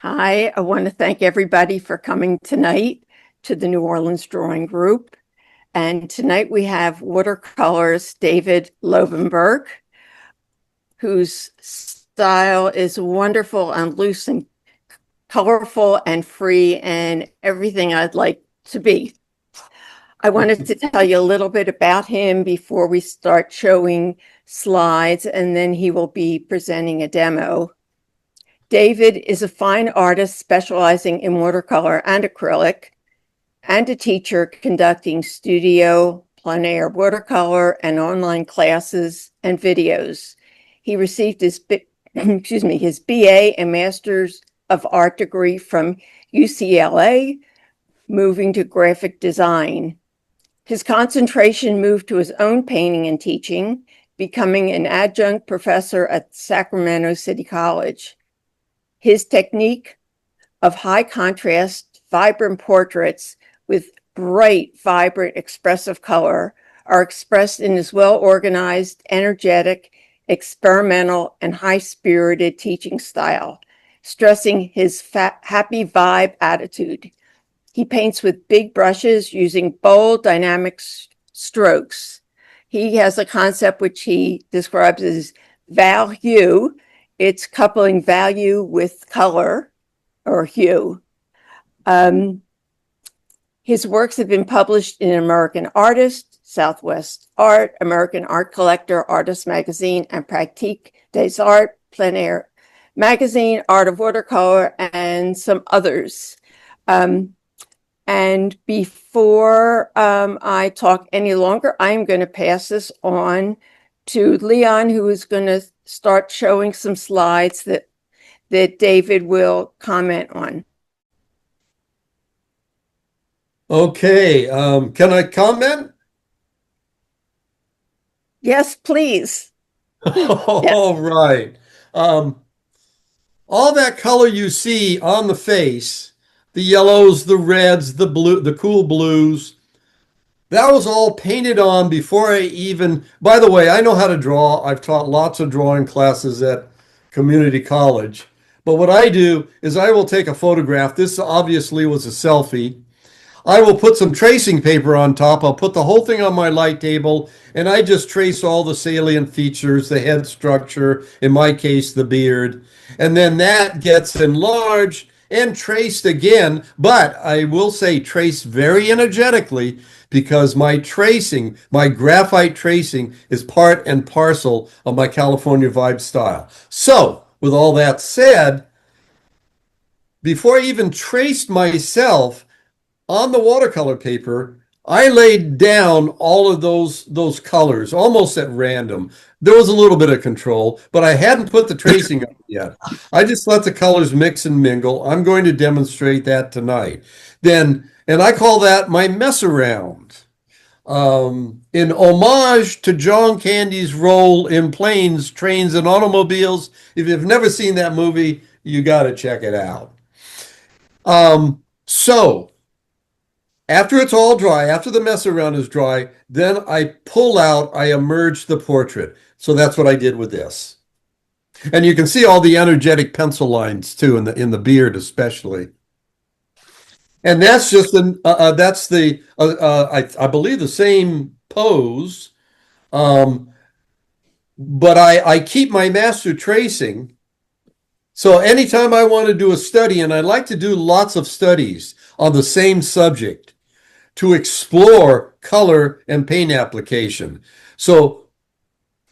Hi, I want to thank everybody for coming tonight to the New Orleans Drawing Group. And tonight we have watercolorist David Lovenberg, whose style is wonderful and loose and colorful and free and everything I'd like to be. I wanted to tell you a little bit about him before we start showing slides, and then he will be presenting a demo. David is a fine artist specializing in watercolor and acrylic, and a teacher conducting studio, plein air watercolor, and online classes and videos. He received his his BA and Master's of Art degree from UCLA, moving to graphic design. His concentration moved to his own painting and teaching, becoming an adjunct professor at Sacramento City College. His technique of high contrast, vibrant portraits with bright, vibrant, expressive color are expressed in his well-organized, energetic, experimental, and high-spirited teaching style, stressing his happy vibe attitude. He paints with big brushes using bold, dynamic strokes. He has a concept which he describes as value. It's coupling value with color or hue. His works have been published in American Artist, Southwest Art, American Art Collector, Artist Magazine, and Pratique des Arts, Plein Air Magazine, Art of Watercolor, and some others. And before I talk any longer, I'm going to pass this on to Leon, who is going to start showing some slides that David will comment on. Okay, can I comment? Yes, please. All right. All that color you see on the face, the yellows, the reds, the blue, the cool blues, that was all painted on before I even, by the way, I know how to draw. I've taught lots of drawing classes at community college. But what I do is I will take a photograph. This obviously was a selfie. I will put some tracing paper on top. I'll put the whole thing on my light table, and I just trace all the salient features, the head structure, in my case, the beard. And then that gets enlarged and traced again, but I will say trace very energetically because my tracing, my graphite tracing, is part and parcel of my California Vibe style. So, with all that said, before I even traced myself, on the watercolor paper, I laid down all of those colors almost at random. There was a little bit of control, but I hadn't put the tracing up yet. I just let the colors mix and mingle. I'm going to demonstrate that tonight. And I call that my mess around. In homage to John Candy's role in Planes, Trains, and Automobiles. If you've never seen that movie, you got to check it out. So after it's all dry, after the mess around is dry, then I emerge the portrait. So that's what I did with this. And you can see all the energetic pencil lines too in the beard especially. And that's just I believe the same pose, but I keep my master tracing. So anytime I want to do a study, and I like to do lots of studies on the same subject, to explore color and paint application. So,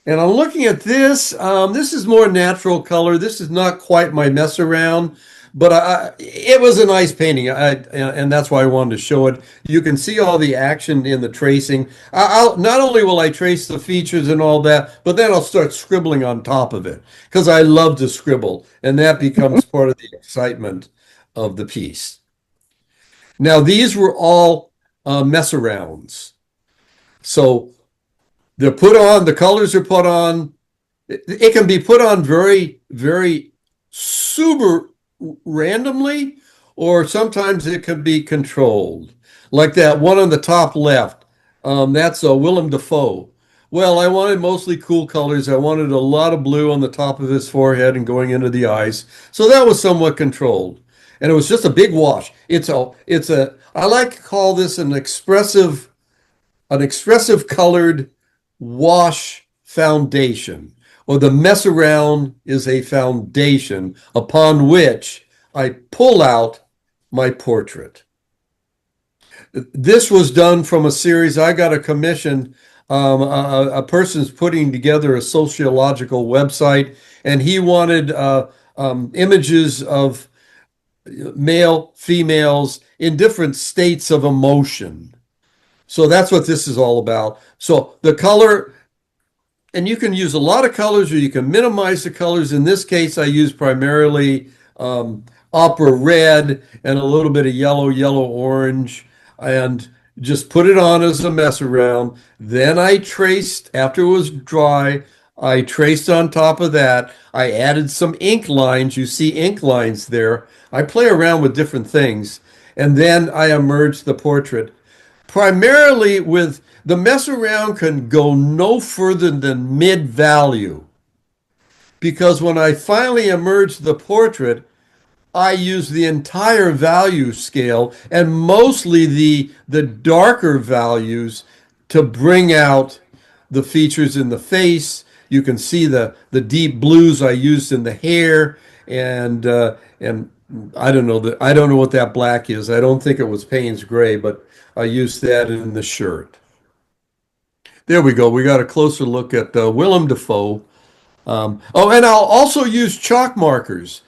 and I'm looking at this. This is more natural color. This is not quite my mess around, but it was a nice painting, and that's why I wanted to show it. You can see all the action in the tracing. Not only will I trace the features and all that, but then I'll start scribbling on top of it because I love to scribble, and that becomes part of the excitement of the piece. Now, these were all mess arounds. So they're put on, the colors are put on. It can be put on very, very super randomly, or sometimes it can be controlled. Like that one on the top left, that's Willem Dafoe. Well, I wanted mostly cool colors. I wanted a lot of blue on the top of his forehead and going into the eyes. So that was somewhat controlled. And it was just a big wash. I like to call this an expressive colored wash foundation. Or the mess around is a foundation upon which I pull out my portrait. This was done from a series. I got a commission. A person's putting together a sociological website, and he wanted images of male, females in different states of emotion. So that's what this is all about. So the color, and you can use a lot of colors or you can minimize the colors. In this case, I use primarily opera red and a little bit of yellow, yellow orange, and just put it on as a mess around. Then I traced, after it was dry, I traced on top of that. I added some ink lines. You see ink lines there. I play around with different things. And then I emerged the portrait primarily with the mess around can go no further than mid value because when I finally emerged the portrait, I used the entire value scale and mostly the darker values to bring out the features in the face. You can see the deep blues I used in the hair and I don't know what that black is. I don't think it was Payne's gray, but I used that in the shirt. There we go. We got a closer look at Willem Dafoe. Oh, and I'll also use chalk markers.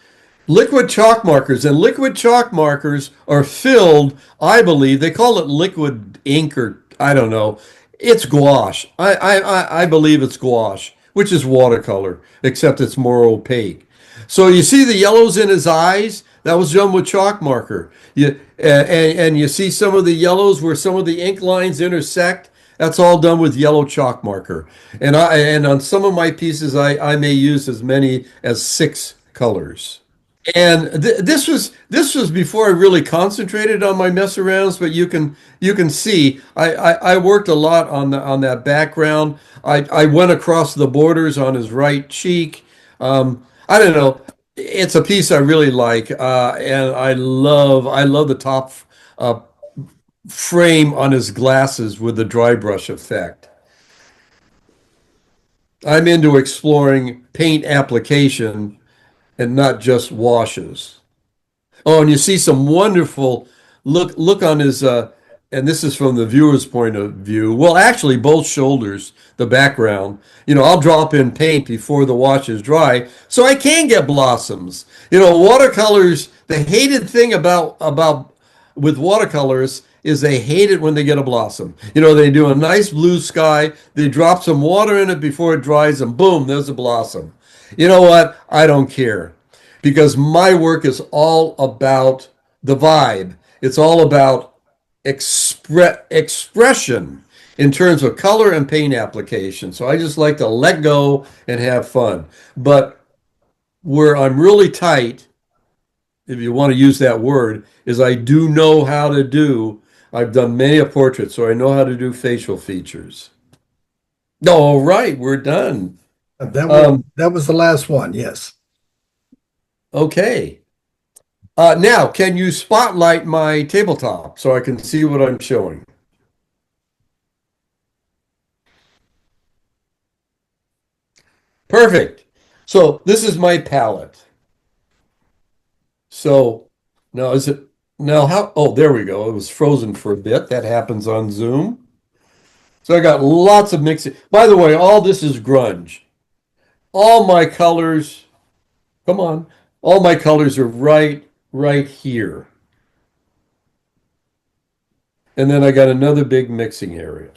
Liquid chalk markers, and liquid chalk markers are filled, I believe, they call it liquid ink or I don't know. It's gouache. I believe it's gouache, which is watercolor, except it's more opaque. So you see the yellows in his eyes? That was done with chalk marker. And you see some of the yellows where some of the ink lines intersect? That's all done with yellow chalk marker. And on some of my pieces, I may use as many as 6 colors. And this was before I really concentrated on my mess arounds, but you can see I worked a lot on that background. I went across the borders on his right cheek. I don't know. It's a piece I really like, and I love the top uh, frame on his glasses with the dry brush effect. I'm into exploring paint application and not just washes. Oh, and you see some wonderful look on his and this is from the viewer's point of view. Well, actually both shoulders, the background. I'll drop in paint before the wash is dry so I can get blossoms. Watercolors, the hated thing about with watercolors is they hate it when they get a blossom. They do a nice blue sky, they drop some water in it before it dries and boom, there's a blossom. You know what? I don't care because my work is all about the vibe. It's all about expression in terms of color and paint application. So I just like to let go and have fun. But where I'm really tight, if you want to use that word, is I do know how to do. I've done many a portrait, so I know how to do facial features. All right, we're done. That was the last one. Yes. Okay. Now, can you spotlight my tabletop so I can see what I'm showing? Perfect. So this is my palette. So now is it now how? Oh, there we go. It was frozen for a bit. That happens on Zoom. So I got lots of mixing. By the way, all this is grunge. All my colors, come on, all my colors are right here. And then I got another big mixing area.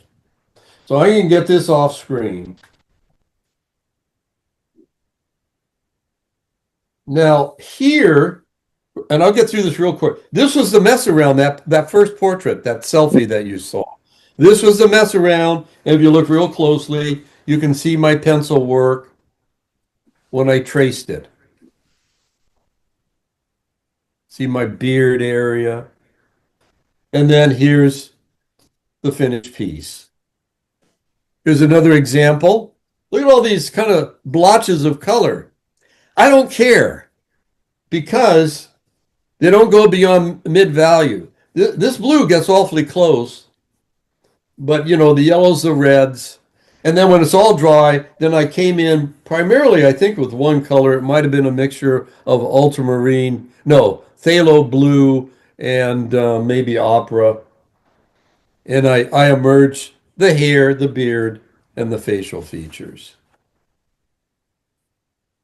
So I can get this off screen. Now here, and I'll get through this real quick. This was the mess around that first portrait, that selfie that you saw. This was the mess around. And if you look real closely, you can see my pencil work when I traced it. See my beard area. And then here's the finished piece. Here's another example. Look at all these kind of blotches of color. I don't care because they don't go beyond mid value. This blue gets awfully close, but you know, the yellows, the reds. And then when it's all dry, then I came in primarily, I think, with one color. It might have been a mixture of ultramarine, no, phthalo blue and maybe opera. And I emerged the hair, the beard, and the facial features.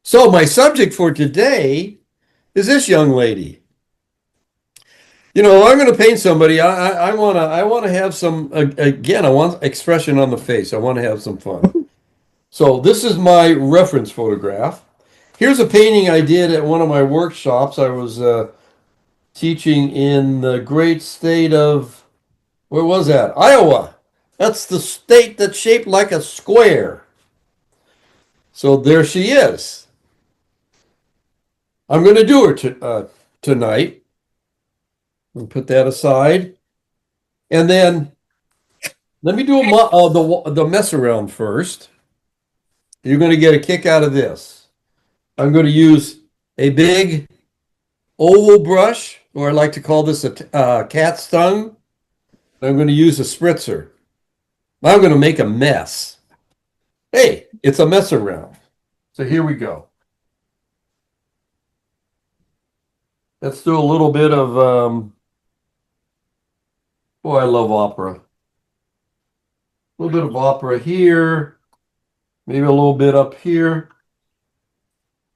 So my subject for today is this young lady. You know, I'm going to paint somebody. I want to have some again. I want expression on the face. I want to have some fun. So this is my reference photograph. Here's a painting I did at one of my workshops. I was teaching in the great state of, where was that? Iowa. That's the state that's shaped like a square. So there she is. I'm going to do her tonight. We'll put that aside. And then let me do the mess around first. You're going to get a kick out of this. I'm going to use a big oval brush, or I like to call this a cat's tongue. I'm going to use a spritzer. I'm going to make a mess. Hey, it's a mess around. So here we go. Let's do a little bit of, I love opera. A little bit of opera here, maybe a little bit up here.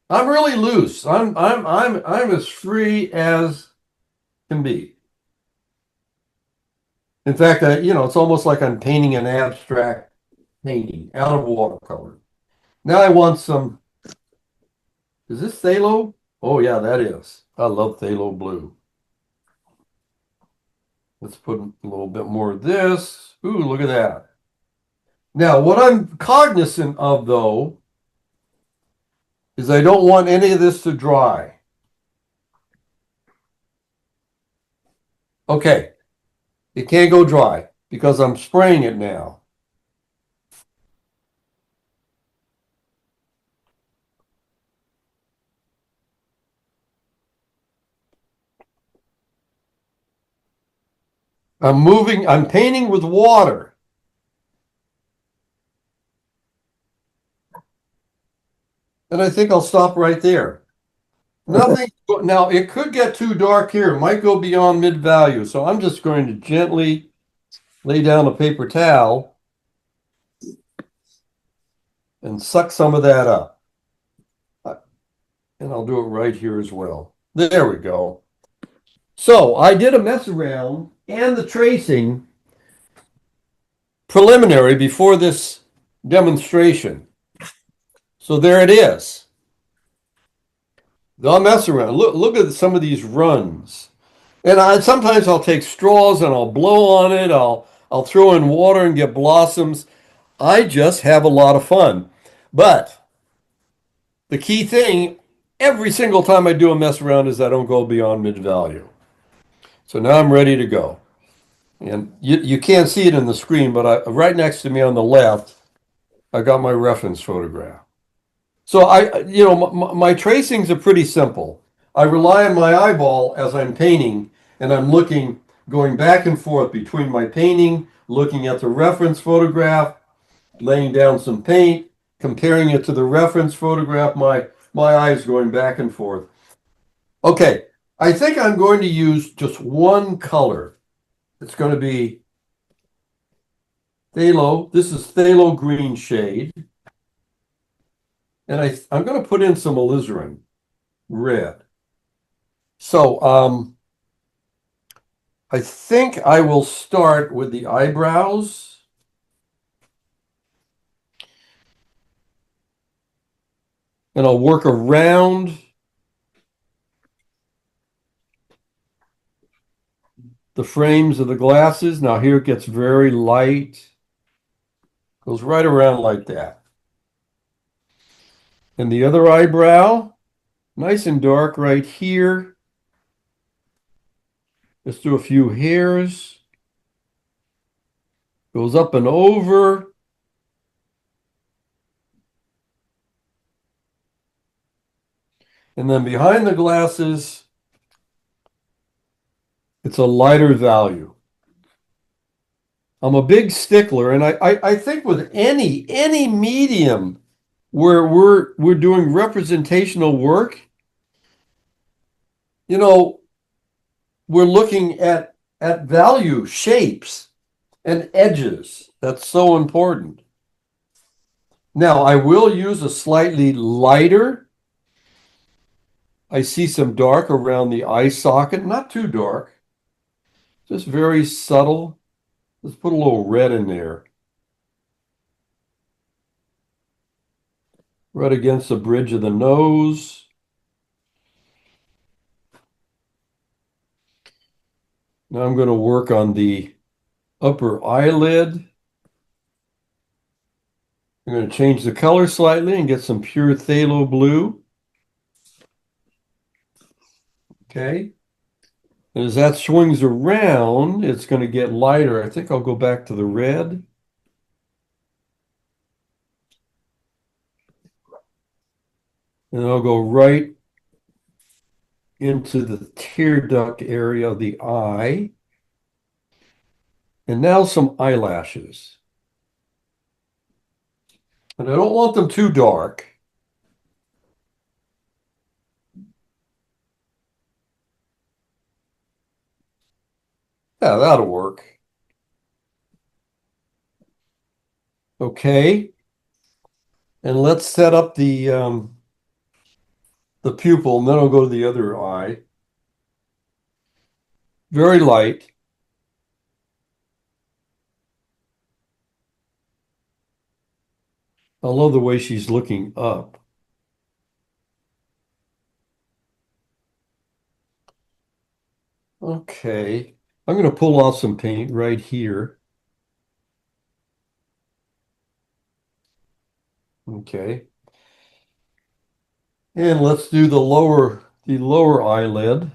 I'm really loose. I'm as free as can be. In fact, it's almost like I'm painting an abstract painting out of watercolor. Now I want some. Is this phthalo? Oh yeah, that is. I love phthalo blue. Let's put a little bit more of this. Ooh, look at that. Now, what I'm cognizant of, though, is I don't want any of this to dry. Okay, it can't go dry because I'm spraying it now. I'm painting with water. And I think I'll stop right there. Nothing. Now, it could get too dark here. It might go beyond mid value. So I'm just going to gently lay down a paper towel and suck some of that up. And I'll do it right here as well. There we go. So I did a mess around and the tracing preliminary before this demonstration. So there it is. The mess around. Look at some of these runs. And sometimes I'll take straws and I'll blow on it. I'll throw in water and get blossoms. I just have a lot of fun. But the key thing, every single time I do a mess around, is I don't go beyond mid value. So now I'm ready to go. And you can't see it in the screen, but right next to me on the left, I got my reference photograph. So my tracings are pretty simple. I rely on my eyeball as I'm painting, and I'm going back and forth between my painting, looking at the reference photograph, laying down some paint, comparing it to the reference photograph, my eyes going back and forth. Okay, I think I'm going to use just one color. It's going to be phthalo. This is phthalo green shade. And I'm going to put in some alizarin red. So I think I will start with the eyebrows. And I'll work around the frames of the glasses. Now here it gets very light. Goes right around like that. And the other eyebrow, nice and dark right here. Let's do a few hairs. Goes up and over. And then behind the glasses, it's a lighter value. I'm a big stickler, and I think with any medium where we're doing representational work, you know, we're looking at value, shapes, and edges. That's so important. Now, I will use a slightly lighter. I see some dark around the eye socket, not too dark, just very subtle. Let's put a little red in there. Right against the bridge of the nose. Now I'm going to work on the upper eyelid. I'm going to change the color slightly and get some pure phthalo blue. Okay. And as that swings around, it's going to get lighter. I think I'll go back to the red. And I'll go right into the tear duct area of the eye. And now some eyelashes. And I don't want them too dark. Yeah, that'll work. Okay. And let's set up the pupil, and then I'll go to the other eye. Very light. I love the way she's looking up. Okay. I'm going to pull off some paint right here. Okay. And let's do the lower eyelid.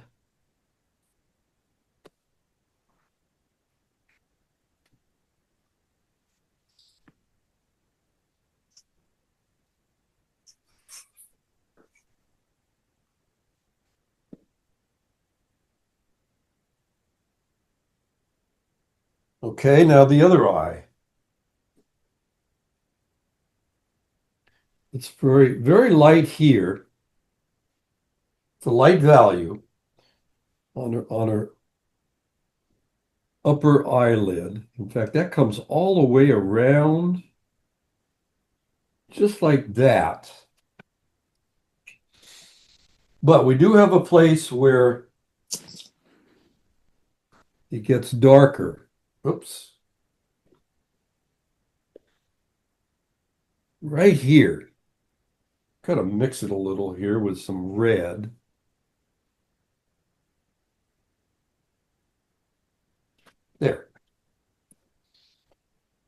Okay, now the other eye. It's very light here. It's a light value on her upper eyelid. In fact, that comes all the way around, just like that. But we do have a place where it gets darker. Oops. Right here. Kind of mix it a little here with some red. There.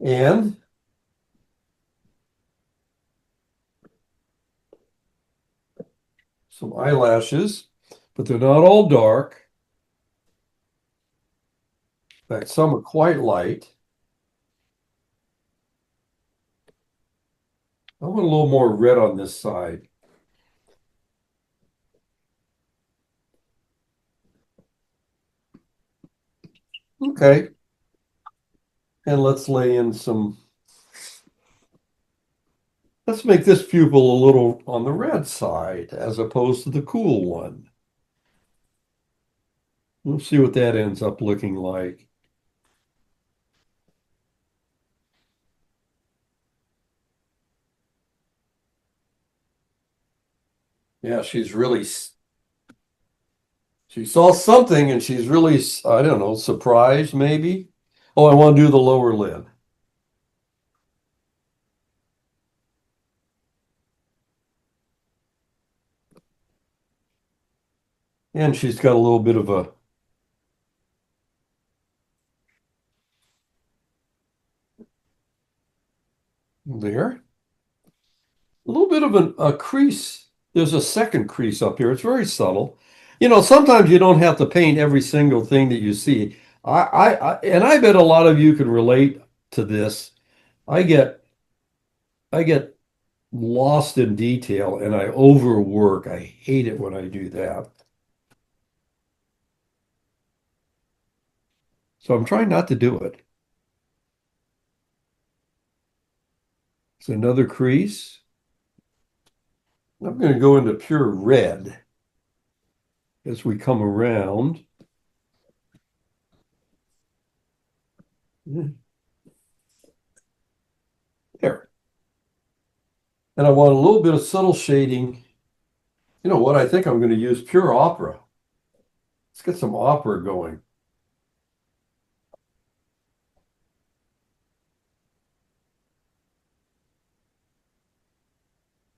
And some eyelashes, but they're not all dark. In fact, some are quite light. I want a little more red on this side. Okay. And let's lay in some. Let's make this pupil a little on the red side as opposed to the cool one. We'll see what that ends up looking like. Yeah, she saw something and she's really, I don't know, surprised maybe. Oh, I want to do the lower lid. And she's got a little bit of a there. A little bit of a crease. There's a second crease up here. It's very subtle. You know, sometimes you don't have to paint every single thing that you see. And I bet a lot of you can relate to this. I get lost in detail and I overwork. I hate it when I do that. So I'm trying not to do it. It's another crease. I'm going to go into pure red as we come around. There. And I want a little bit of subtle shading. You know what? I think I'm going to use pure opera. Let's get some opera going.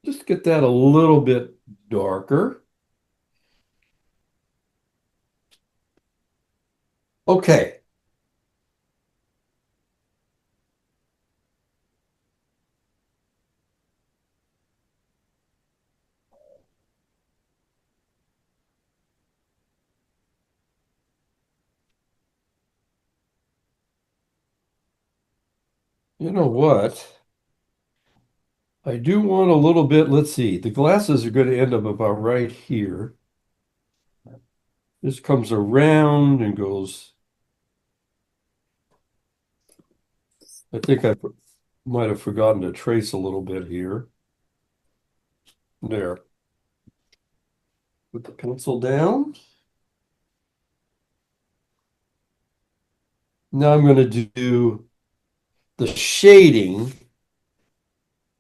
Just get that a little bit darker. Okay. You know what? I do want a little bit, let's see, the glasses are going to end up about right here. This comes around and goes, I think I might have forgotten to trace a little bit here. There. Put the pencil down. Now I'm going to do the shading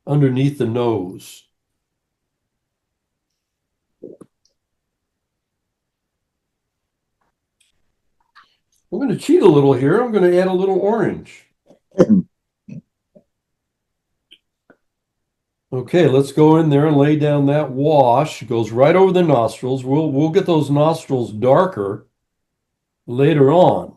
underneath the nose. I'm going to cheat a little here. I'm going to add a little orange. Okay, let's go in there and lay down that wash. It goes right over the nostrils. We'll get those nostrils darker later on.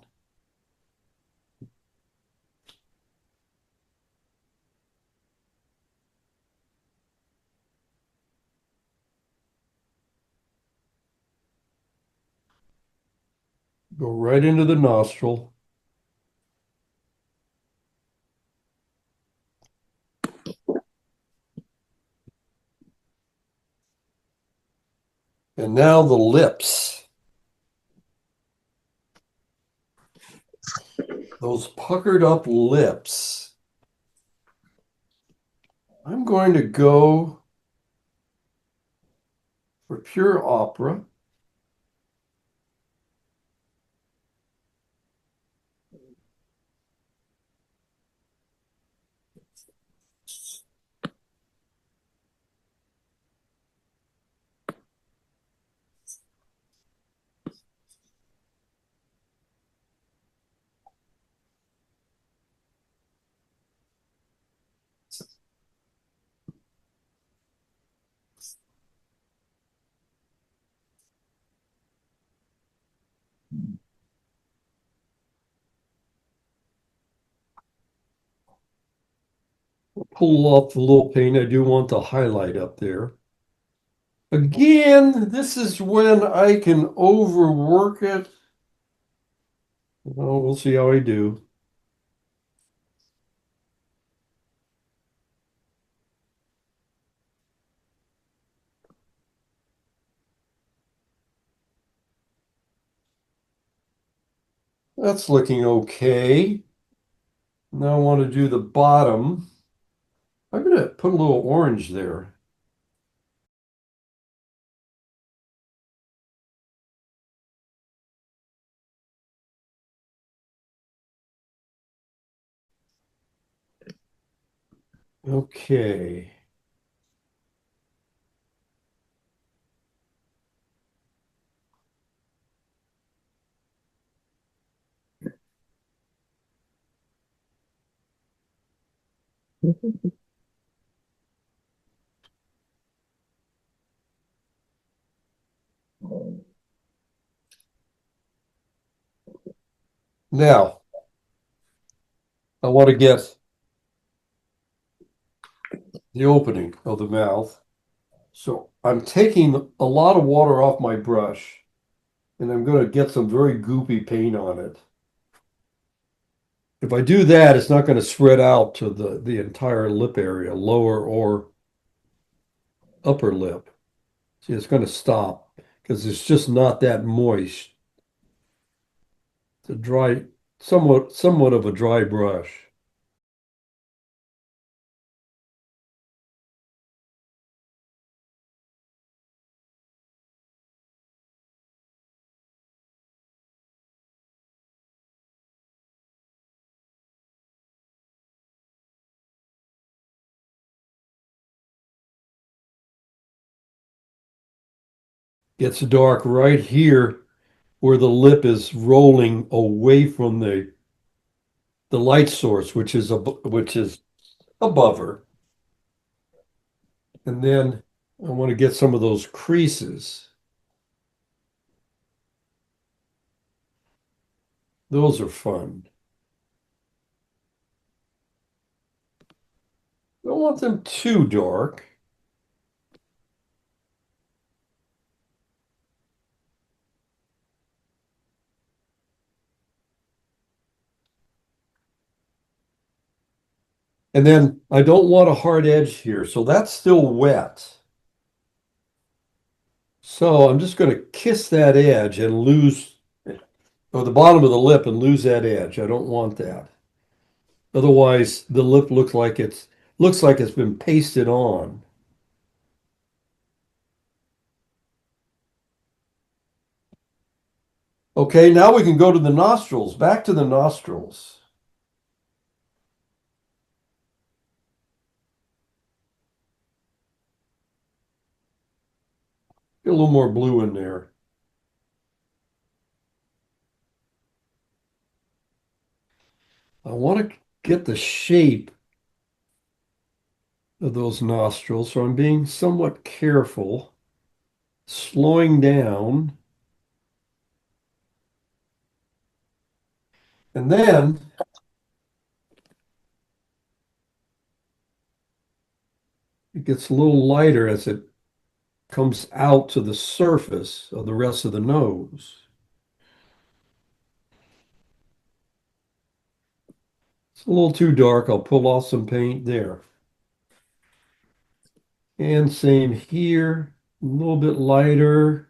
Go right into the nostril. And now the lips. Those puckered up lips. I'm going to go for pure opera. Pull off the little paint. I do want the highlight up there. Again, this is when I can overwork it. Oh, we'll see how I do. That's looking okay. Now I want to do the bottom. I'm going to put a little orange there. Okay. Now, I want to get the opening of the mouth. So I'm taking a lot of water off my brush and I'm going to get some very goopy paint on it. If I do that, it's not going to spread out to the entire lip area, lower or upper lip. See, it's going to stop because it's just not that moist. It's a dry, somewhat of a dry brush. Gets dark right here where the lip is rolling away from the light source, which is above her. And then I want to get some of those creases. Those are fun. Don't want them too dark. And then I don't want a hard edge here, so that's still wet. So I'm just going to kiss that edge and lose, or the bottom of the lip and lose that edge. I don't want that. Otherwise, the lip looks like it's been pasted on. Okay, now we can go to the nostrils. Back to the nostrils. Get a little more blue in there. I want to get the shape of those nostrils, so I'm being somewhat careful, slowing down. And then it gets a little lighter as it comes out to the surface of the rest of the nose. It's a little too dark. I'll pull off some paint there. And same here, a little bit lighter.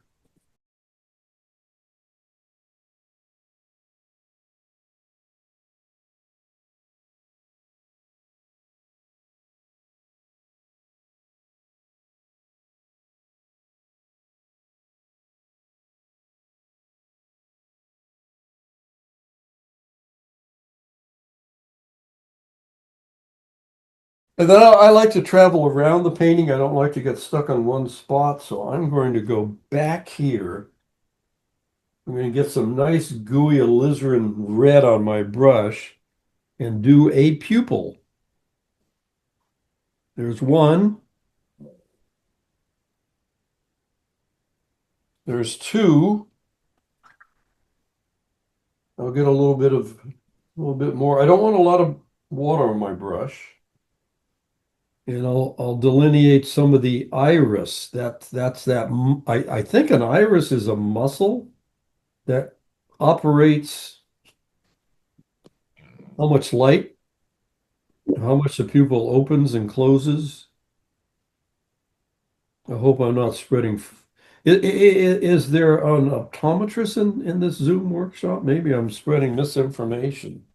And then I like to travel around the painting. I don't like to get stuck on one spot, so I'm going to go back here. I'm going to get some nice gooey alizarin red on my brush and do a pupil. There's one. There's two. I'll get a little bit more. I don't want a lot of water on my brush. And I'll delineate some of the iris. I think an iris is a muscle that operates how much light, how much the pupil opens and closes. I hope I'm not spreading. Is there an optometrist in this Zoom workshop? Maybe I'm spreading misinformation.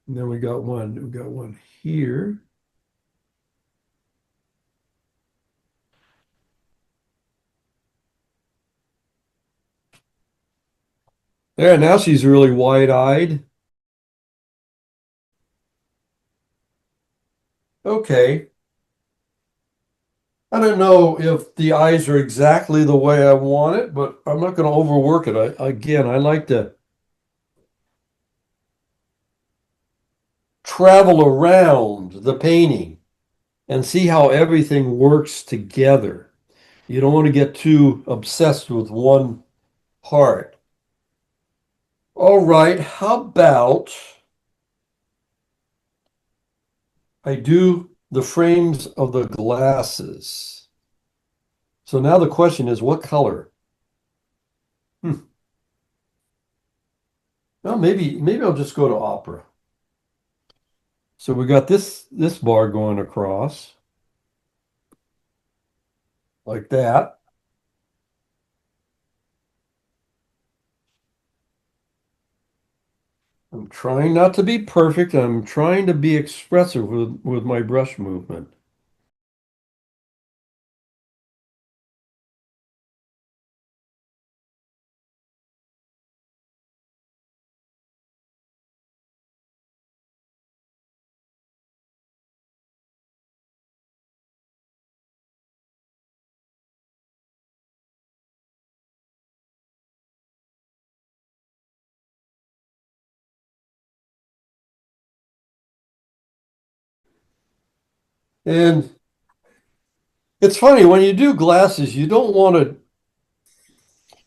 And then we got one here. There, now she's really wide-eyed. Okay. I don't know if the eyes are exactly the way I want it, but I'm not going to overwork it. Again, I like to travel around the painting and see how everything works together. You don't want to get too obsessed with one part. All right, how about I do the frames of the glasses? So now the question is, what color? Well, maybe I'll just go to opera. So we got this bar going across like that. I'm trying not to be perfect. I'm trying to be expressive with my brush movement. And it's funny, when you do glasses, you don't want to,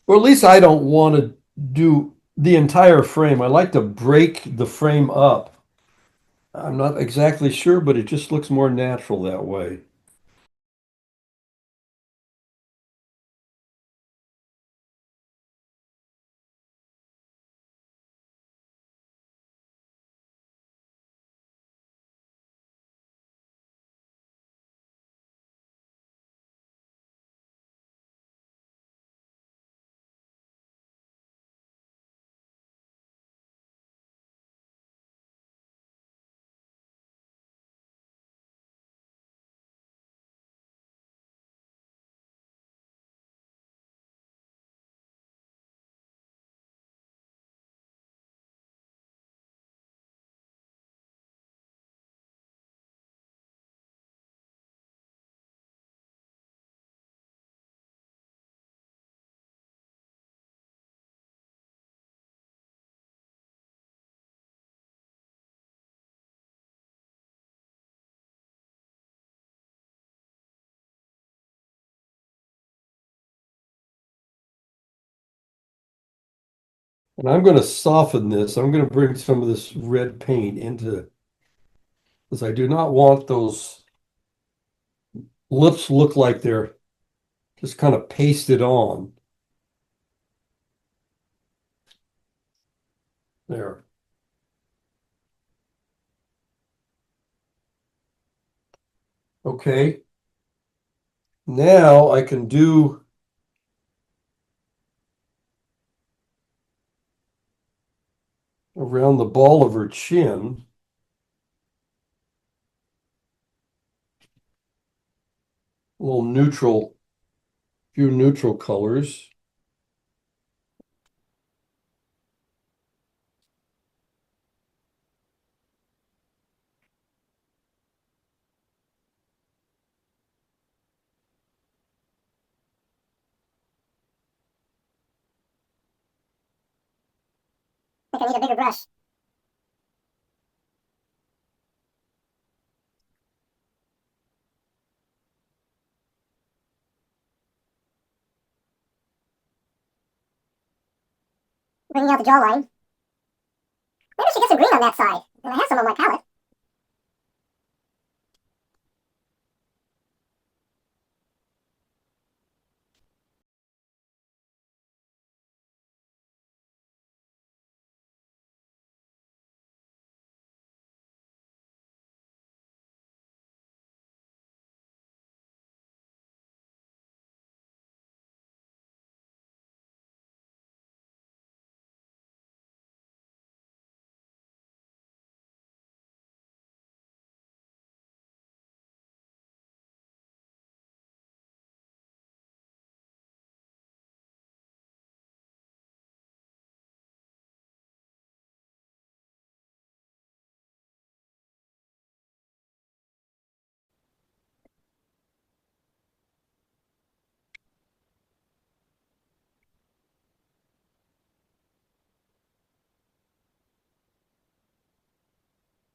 or at least I don't want to do the entire frame. I like to break the frame up. I'm not exactly sure, but it just looks more natural that way. And I'm going to soften this. I'm going to bring some of this red paint into, because I do not want those lips look like they're just kind of pasted on. There. Okay. Now I can do around the ball of her chin, a little neutral, few neutral colors. I think I need a bigger brush. Bringing out the jawline. Maybe I should get some green on that side. And I have some on my palette.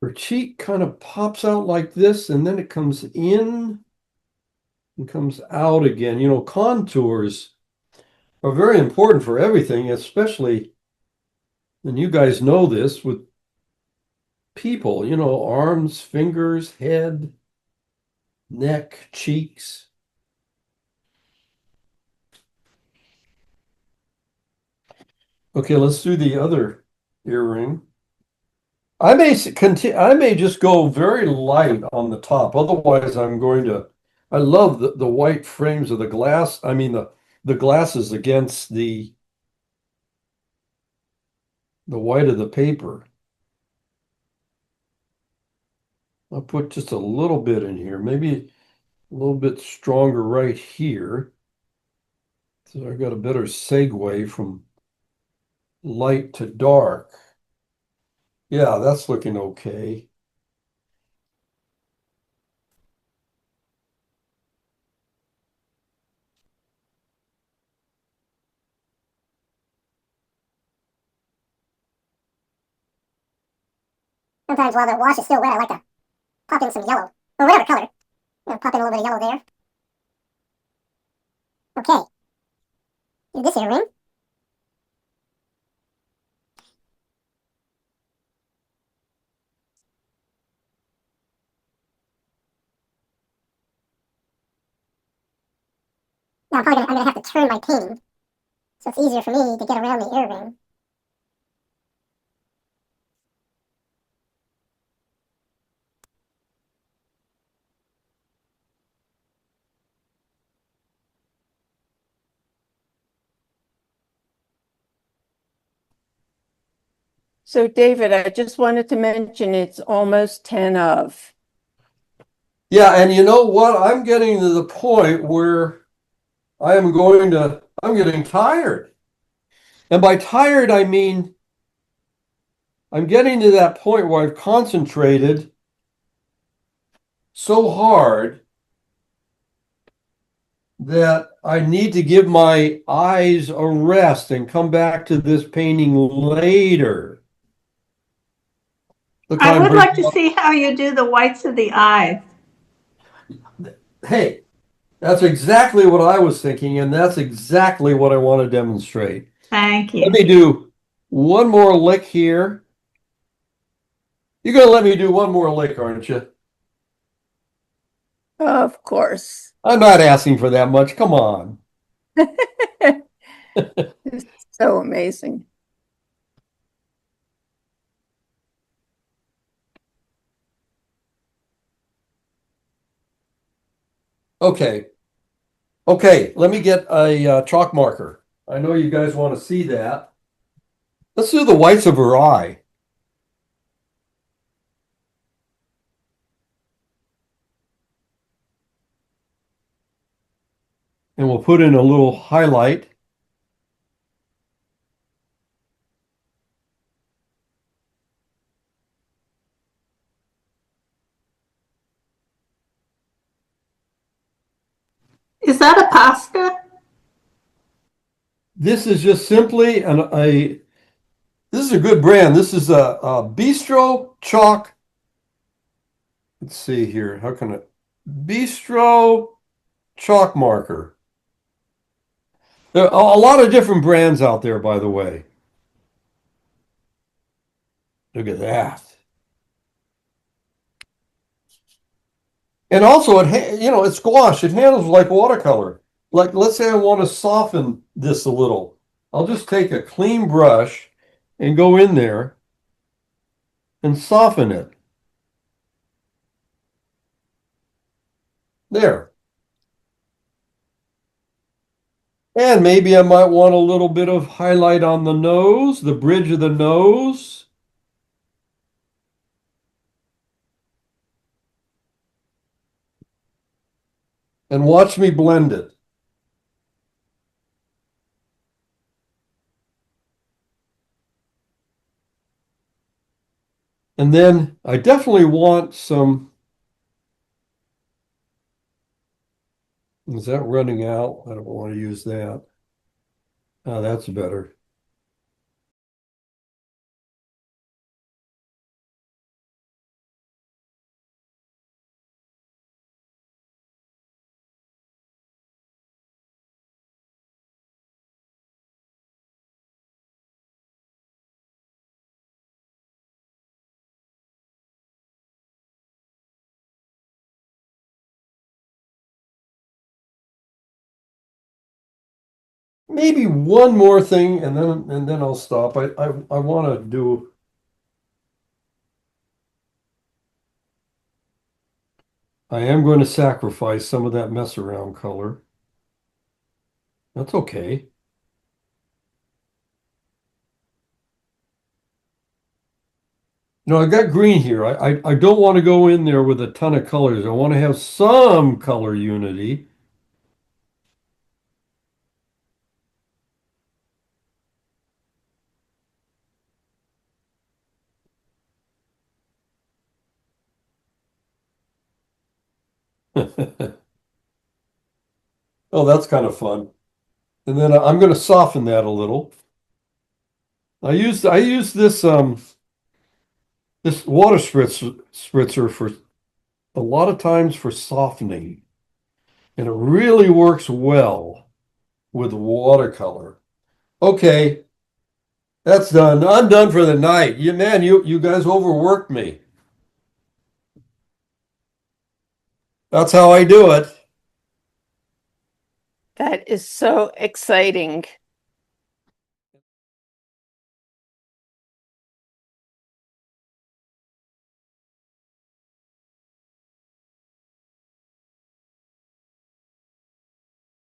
Her cheek kind of pops out like this, and then it comes in and comes out again. You know, contours are very important for everything, especially, and you guys know this, with people, you know, arms, fingers, head, neck, cheeks. Okay, let's do the other earring. I may just go very light on the top. Otherwise, I'm going to. I love the white frames of the glass. I mean the glasses against the white of the paper. I'll put just a little bit in here, maybe a little bit stronger right here. So I've got a better segue from light to dark. Yeah, that's looking okay. Sometimes while the wash is still wet, I like to pop in some yellow, or whatever color. Pop in a little bit of yellow there. Okay. Do this earring. Now I'm gonna have to turn my painting, so it's easier for me to get around the earring. So David, I just wanted to mention it's almost 10 of. Yeah, and you know what? I'm getting to the point where I'm getting tired. And by tired, I mean I'm getting to that point where I've concentrated so hard that I need to give my eyes a rest and come back to this painting later. Look, I I'm would like to bringing up- see how you do the whites of the eyes. Hey, that's exactly what I was thinking, and that's exactly what I want to demonstrate. Thank Let you. me do one more lick here. You're going to let me do one more lick, aren't you? Of course. I'm not asking for that much. Come on. It's so amazing. Okay. Okay, let me get a chalk marker. I know you guys want to see that. Let's do the whites of her eye. And we'll put in a little highlight. Is that a pasta? This is just simply this is a good brand. This is a Bistro Chalk. Let's see here. How can it? Bistro Chalk Marker. There are a lot of different brands out there, by the way. Look at that. And also, it's gouache. It handles like watercolor. Like, let's say I want to soften this a little. I'll just take a clean brush and go in there and soften it. There. And maybe I might want a little bit of highlight on the nose, the bridge of the nose. And watch me blend it. And then I definitely want some. Is that running out? I don't want to use that. Oh, that's better. Maybe one more thing, and then I'll stop. I want to do. I am going to sacrifice some of that mess around color. That's okay. No, I got green here. I don't want to go in there with a ton of colors. I want to have some color unity. Oh, that's kind of fun. And then I'm going to soften that a little. I use this water spritzer for a lot of times for softening, and it really works well with watercolor. Okay, that's done. I'm done for the night. You guys overworked me. That's how I do it. That is so exciting.